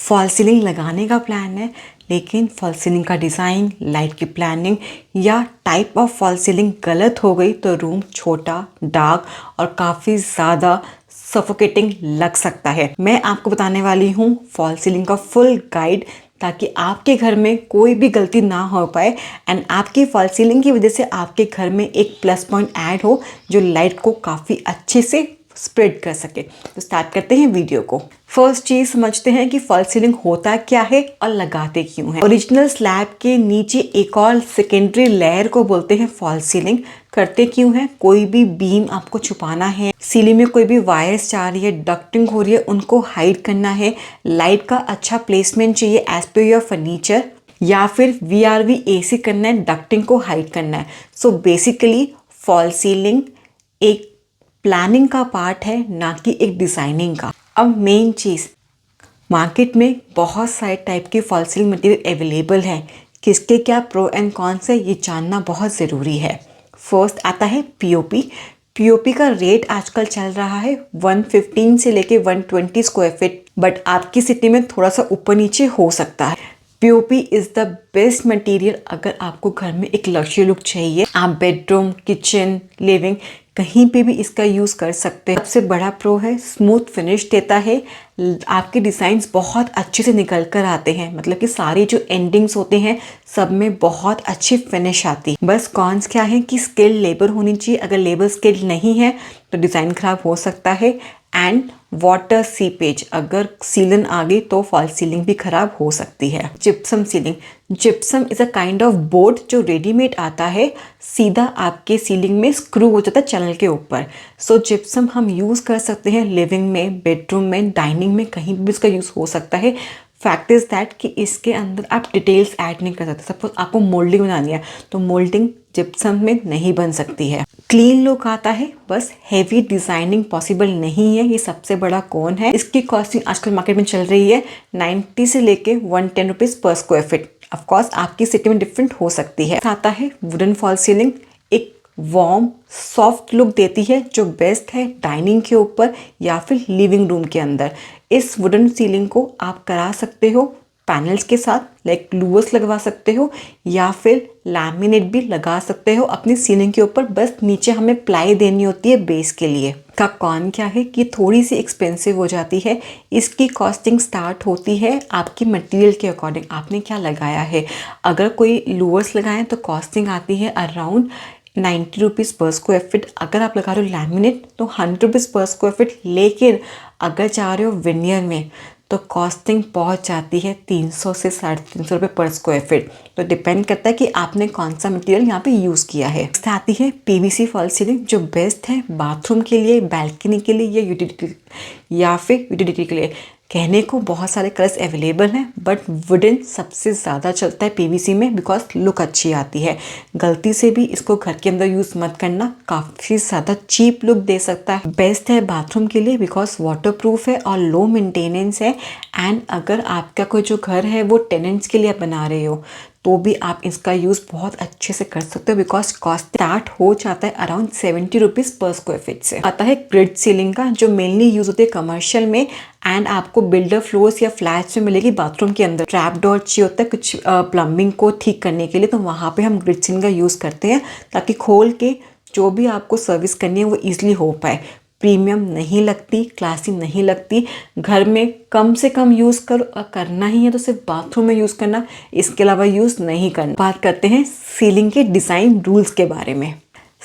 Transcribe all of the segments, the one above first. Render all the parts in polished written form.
Fall ceiling लगाने का plan है, लेकिन फॉल सीलिंग का डिज़ाइन, लाइट की प्लानिंग या टाइप ऑफ फॉल सीलिंग गलत हो गई तो रूम छोटा, डार्क और काफ़ी ज़्यादा सफोकेटिंग लग सकता है। मैं आपको बताने वाली हूँ फॉल सीलिंग का फुल गाइड, ताकि आपके घर में कोई भी गलती ना हो पाए एंड आपकी फॉल सीलिंग की वजह से आपके घर में एक प्लस पॉइंट ऐड हो जो लाइट को काफ़ी अच्छे से स्प्रेड कर सके। तो स्टार्ट करते हैं वीडियो को। फर्स्ट चीज़ समझते हैं कि फॉल सीलिंग होता क्या है और लगाते क्यों है। ओरिजिनल स्लैब के नीचे एक और सेकेंडरी लेयर को बोलते हैं फॉल सीलिंग। करते क्यों है? कोई भी बीम आपको छुपाना है, सीलिंग में कोई भी वायर्स जा रही है, डक्टिंग हो रही है, उनको हाइड करना है, लाइट का अच्छा प्लेसमेंट चाहिए एज पर योर फर्नीचर, या फिर VRV AC करना है, डक्टिंग को हाइड करना है। सो बेसिकली फॉल सीलिंग एक प्लानिंग का पार्ट है, ना कि एक डिज़ाइनिंग का। अब मेन चीज़, मार्केट में बहुत सारे टाइप के फॉल सीलिंग मटेरियल अवेलेबल हैं। किसके क्या प्रो एंड कॉन्स है ये जानना बहुत ज़रूरी है। फर्स्ट आता है POP। POP का रेट आजकल चल रहा है 115 से लेके 120 स्क्वायर फीट, बट आपकी सिटी में थोड़ा सा ऊपर नीचे हो सकता है। POP is the best material अगर आपको घर में एक लग्जरी लुक चाहिए। आप बेडरूम, किचन, लिविंग कहीं पे भी इसका यूज़ कर सकते हैं। सबसे बड़ा प्रो है स्मूथ फिनिश देता है, आपके डिज़ाइंस बहुत अच्छे से निकल कर आते हैं, मतलब कि सारे जो एंडिंग्स होते हैं सब में बहुत अच्छी फिनिश आती है। बस कॉन्स क्या है कि स्किल्ड लेबर होनी चाहिए। अगर लेबर स्किल्ड नहीं है तो डिज़ाइन खराब हो सकता है। एंड वाटर सीपेज, अगर सीलन आ गई तो फॉल सीलिंग भी खराब हो सकती है। Gypsum ceiling, gypsum is a kind of board जो रेडीमेड आता है, सीधा आपके सीलिंग में स्क्रू हो जाता है चैनल के ऊपर। सो जिप्सम हम यूज़ कर सकते हैं लिविंग में, बेडरूम में, डाइनिंग में, कहीं भी इसका यूज़ हो सकता है। फैक्ट इज़ दैट कि इसके अंदर आप डिटेल्स ऐड नहीं कर सकते। सपोज आपको मोल्डिंग बनानी है तो मोल्डिंग जिप्सम में नहीं बन सकती है। क्लीन लुक आता है, बस हेवी डिजाइनिंग पॉसिबल नहीं है, ये सबसे बड़ा कॉन है। इसकी कॉस्टिंग आजकल मार्केट में चल रही है 90 से लेके 110 रुपीज़ पर स्क्वायर फीट। ऑफकोर्स आपकी सिटी में डिफरेंट हो सकती है। आता है वुडन फॉल सीलिंग, एक वार्म सॉफ्ट लुक देती है जो बेस्ट है डाइनिंग के ऊपर या फिर लिविंग रूम के अंदर। इस वुडन सीलिंग को आप करा सकते हो पैनल्स के साथ, लाइक लूवर्स लगवा सकते हो या फिर लैमिनेट भी लगा सकते हो अपनी सीलिंग के ऊपर। बस नीचे हमें प्लाई देनी होती है बेस के लिए। का कॉन क्या है कि थोड़ी सी एक्सपेंसिव हो जाती है। इसकी कॉस्टिंग स्टार्ट होती है आपकी मटेरियल के अकॉर्डिंग, आपने क्या लगाया है। अगर कोई लूवर्स लगाएं तो कॉस्टिंग आती है अराउंड 90 रुपीज़ पर स्क्वायर फीट। अगर आप लगा रहे हो लैमिनेट तो 100 रुपीज़ पर स्क्वायर फीट। लेकिन अगर जा रहे हो विनियर में तो कॉस्टिंग पहुंच जाती है 300 से 350 रुपये पर स्क्वायर फीट। तो डिपेंड करता है कि आपने कौन सा मटेरियल यहाँ पे यूज़ किया है। इससे आती है PVC फॉल सीलिंग जो बेस्ट है बाथरूम के लिए, बैल्कनी के लिए या फिर यूटिलिटी के लिए। कहने को बहुत सारे कलर्स अवेलेबल हैं, बट वुडन सबसे ज़्यादा चलता है PVC में, बिकॉज लुक अच्छी आती है। गलती से भी इसको घर के अंदर यूज़ मत करना, काफ़ी ज़्यादा चीप लुक दे सकता है। बेस्ट है बाथरूम के लिए बिकॉज वाटर प्रूफ है और लो मेंटेनेंस है। एंड अगर आपका कोई जो घर है वो टेनेंट्स के लिए बना रहे हो तो भी आप इसका यूज़ बहुत अच्छे से कर सकते हो, बिकॉज कॉस्ट स्टार्ट हो जाता है अराउंड 70 रुपीज़ पर स्क्वायर फीट से। आता है ग्रिड सीलिंग का जो मेनली यूज़ होती है कमर्शियल में एंड आपको बिल्डर फ्लोर्स या फ्लैट्स में मिलेगी बाथरूम के अंदर। ट्रैप डोर चाहिए होता है कुछ प्लम्बिंग को ठीक करने के लिए, तो वहाँ पे हम ग्रिड सीलिंग का यूज़ करते हैं ताकि खोल के जो भी आपको सर्विस करनी है वो ईजिली हो पाए। प्रीमियम नहीं लगती, क्लासी नहीं लगती। घर में कम से कम यूज़ करना ही है तो सिर्फ बाथरूम में यूज़ करना, इसके अलावा यूज़ नहीं करना। बात करते हैं सीलिंग के डिज़ाइन रूल्स के बारे में।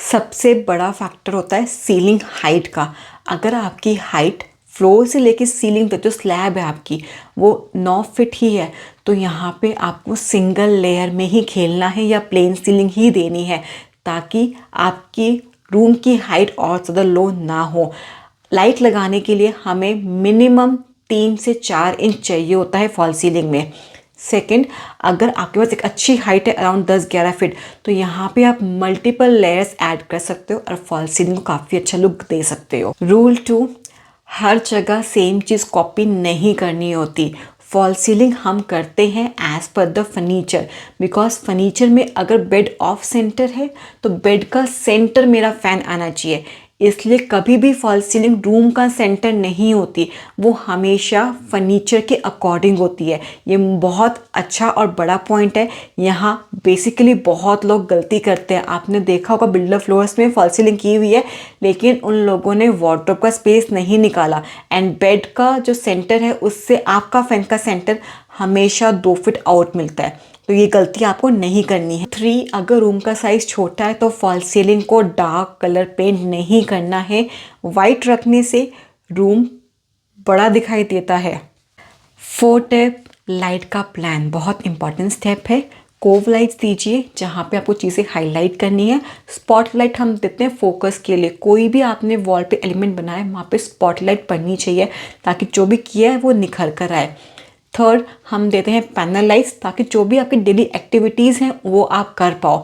सबसे बड़ा फैक्टर होता है सीलिंग हाइट का। अगर आपकी हाइट फ्लोर से लेके सीलिंग तक जो स्लैब है आपकी वो 9 फीट ही है तो यहाँ पे आपको सिंगल लेयर में ही खेलना है या प्लेन सीलिंग ही देनी है, ताकि आपकी रूम की हाइट और ज़्यादा लो ना हो। लाइट लगाने के लिए हमें मिनिमम 3 से 4 इंच चाहिए होता है फॉल सीलिंग में। सेकंड, अगर आपके पास एक अच्छी हाइट है अराउंड 10-11 फीट तो यहाँ पे आप मल्टीपल लेयर्स ऐड कर सकते हो और फॉल सीलिंग को काफ़ी अच्छा लुक दे सकते हो। रूल 2, हर जगह सेम चीज़ कॉपी नहीं करनी होती। फॉल सीलिंग हम करते हैं as per the furniture, because furniture में अगर बेड ऑफ सेंटर है तो बेड का सेंटर मेरा फ़ैन आना चाहिए। इसलिए कभी भी फॉल्स सीलिंग रूम का सेंटर नहीं होती, वो हमेशा फर्नीचर के अकॉर्डिंग होती है। ये बहुत अच्छा और बड़ा पॉइंट है। यहाँ बेसिकली बहुत लोग गलती करते हैं। आपने देखा होगा बिल्डर फ्लोर्स में फॉल्स सीलिंग की हुई है, लेकिन उन लोगों ने वार्डरोब का स्पेस नहीं निकाला एंड बेड का जो सेंटर है उससे आपका फैन का सेंटर हमेशा 2 फीट आउट मिलता है। तो ये गलती आपको नहीं करनी है। 3, अगर रूम का साइज छोटा है तो फॉल्स सीलिंग को डार्क कलर पेंट नहीं करना है। वाइट रखने से रूम बड़ा दिखाई देता है। 4 टिप, लाइट का प्लान बहुत इंपॉर्टेंट स्टेप है। कोव लाइट्स दीजिए जहाँ पे आपको चीज़ें हाईलाइट करनी है। स्पॉटलाइट हम देते हैं फोकस के लिए। कोई भी आपने वॉल पे एलिमेंट बनाया वहाँ पे स्पॉटलाइट पड़नी चाहिए ताकि जो भी किया है वो निखर कर आए। 3rd, हम देते हैं पैनल लाइट्स ताकि जो भी आपकी डेली एक्टिविटीज़ हैं वो आप कर पाओ।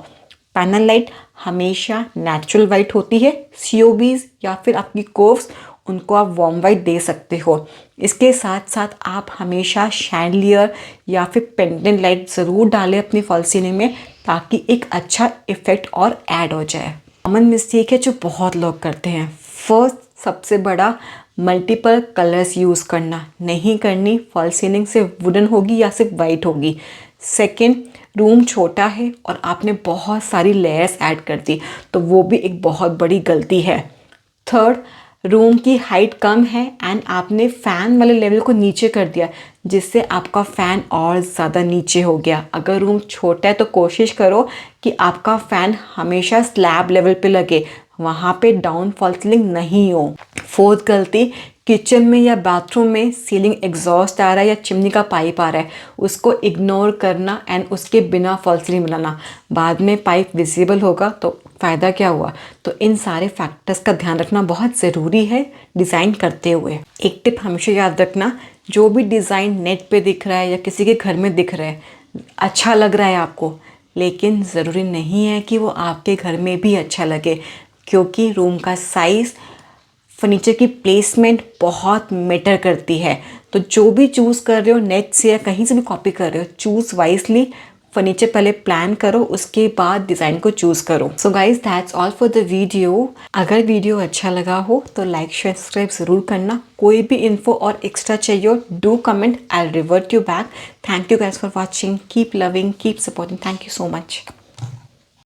पैनल लाइट हमेशा नेचुरल वाइट होती है। COBs या फिर आपकी कोव्स उनको आप वार्म वाइट दे सकते हो। इसके साथ साथ आप हमेशा शैंडलियर या फिर पेंडेंट लाइट ज़रूर डालें अपनी फॉल्स सीलिंग में ताकि एक अच्छा इफ़ेक्ट और ऐड हो जाए। कॉमन मिस्टेक है जो बहुत लोग करते हैं। फर्स्ट, सबसे बड़ा, मल्टीपल कलर्स यूज़ करना नहीं करनी। फॉल्स सीलिंग सिर्फ वुडन होगी या सिर्फ वाइट होगी। सेकंड, रूम छोटा है और आपने बहुत सारी लेयर्स ऐड कर दी तो वो भी एक बहुत बड़ी गलती है। थर्ड, रूम की हाइट कम है एंड आपने फ़ैन वाले लेवल को नीचे कर दिया जिससे आपका फ़ैन और ज़्यादा नीचे हो गया। अगर रूम छोटा है तो कोशिश करो कि आपका फ़ैन हमेशा स्लैब लेवल पे लगे, वहाँ पे डाउन फॉल सीलिंग नहीं हो। फोर्थ गलती, किचन में या बाथरूम में सीलिंग एग्जॉस्ट आ रहा है या चिमनी का पाइप आ रहा है, उसको इग्नोर करना एंड उसके बिना फॉल सीलिंग बनाना। बाद में पाइप विजिबल होगा तो फ़ायदा क्या हुआ। तो इन सारे फैक्टर्स का ध्यान रखना बहुत ज़रूरी है डिज़ाइन करते हुए। एक टिप हमेशा याद रखना, जो भी डिज़ाइन नेट पे दिख रहा है या किसी के घर में दिख रहा है, अच्छा लग रहा है आपको, लेकिन ज़रूरी नहीं है कि वो आपके घर में भी अच्छा लगे, क्योंकि रूम का साइज़, फर्नीचर की प्लेसमेंट बहुत मैटर करती है। तो जो भी चूज़ कर रहे हो नेट से या कहीं से भी कॉपी कर रहे हो, चूज़ वाइजली। फर्नीचर पहले प्लान करो, उसके बाद डिज़ाइन को चूज़ करो। So guys, that's all for the video. अगर वीडियो अच्छा लगा हो तो लाइक शेयर सब्सक्राइब ज़रूर करना। कोई भी इन्फो और एक्स्ट्रा चाहिए हो, do comment, I will revert you back. Thank you guys for watching. Keep loving, keep supporting. Thank you so much.